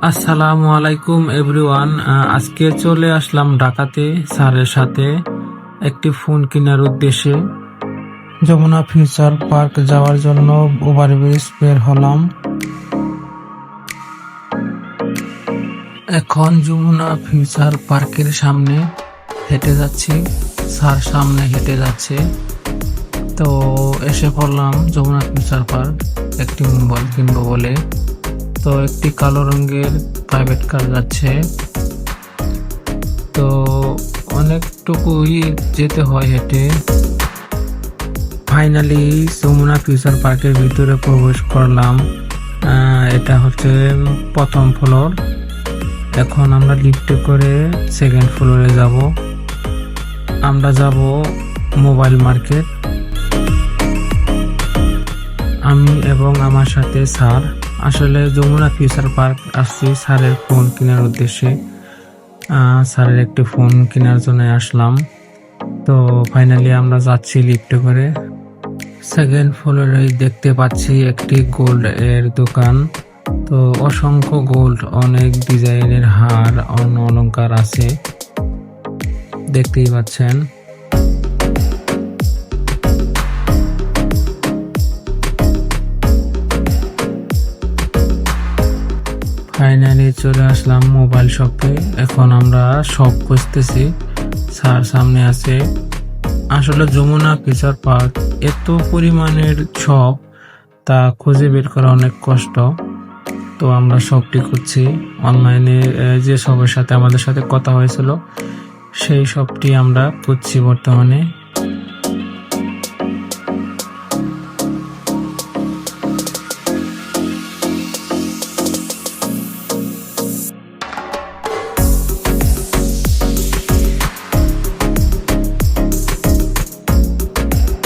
আসসালামু আলাইকুম এভরিওয়ান। আজকে চলে আসলাম ঢাকাতে স্যারের সাথে একটি ফোন কেনার উদ্দেশ্যে। যমুনা ফিউচার পার্ক যাওয়ার জন্য ওভারব্রিজ বের হলাম। এখন যমুনা ফিউচার পার্কের সামনে হেঁটে যাচ্ছি, স্যার সামনে হেঁটে যাচ্ছে। তো এসে পড়লাম যমুনা ফিউচার পার্ক একটি মোবাইল কিনবো বলে। তো একটি কালো রঙের প্রাইভেট কার যাচ্ছে। তো অনেকটুকুই যেতে হয় হেঁটে। ফাইনালি যমুনা ফিউচার পার্কের ভিতরে প্রবেশ করলাম। এটা হচ্ছে প্রথম ফ্লোর। এখন আমরা লিফটে করে সেকেন্ড ফ্লোরে যাব। আমরা যাব মোবাইল মার্কেট। আমি এবং আমার সাথে স্যার। আসলে যমুনা ফিউচার পার্ক আসছি স্যারের ফোন কেনার উদ্দেশ্যে। স্যারের একটি ফোন কেনার জন্য আসলাম। তো ফাইনালি আমরা যাচ্ছি লিফটে করে। সেকেন্ড ফ্লোরে দেখতে পাচ্ছি একটি গোল্ড এর দোকান। তো অসংখ্য গোল্ড, অনেক ডিজাইনের হার, অলংকার আছে, দেখতেই পাচ্ছেন। ফাইনালি চলে আসলাম মোবাইল শপে। এখন আমরা শপ খুঁজতেছি, স্যার সামনে আছে। আসলে যমুনা ফিউচার পার্ক এত পরিমাণের শপ, তা খুঁজে বের করা অনেক কষ্ট। তো আমরা শপটি খুঁজছি। অনলাইনে যে শপের সাথে আমাদের সাথে কথা হয়েছিল সেই শপটি আমরা খুঁজছি বর্তমানে।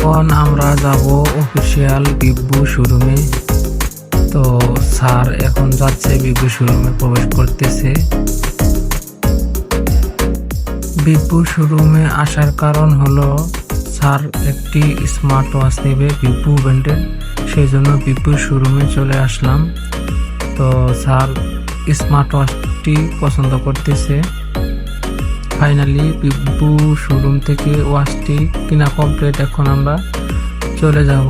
এখন আমরা যাব অফিসিয়াল বিব্বু শোরুমে। তো স্যার এখন যাচ্ছে বিব্বু শোরুমে, প্রবেশ করতেছে। বিব্বু শোরুমে আসার কারণ হলো স্যার একটি স্মার্ট ওয়াচ নেবে বিব্বু ব্র্যান্ডের, সেই জন্য বিব্বু শোরুমে চলে আসলাম। তো স্যার স্মার্ট ওয়াচটি পছন্দ করতেছে। ফাইনালি বিব্বু শোরুম থেকে ওয়াচটি কিনা কমপ্লিট। এখন আমরা চলে যাব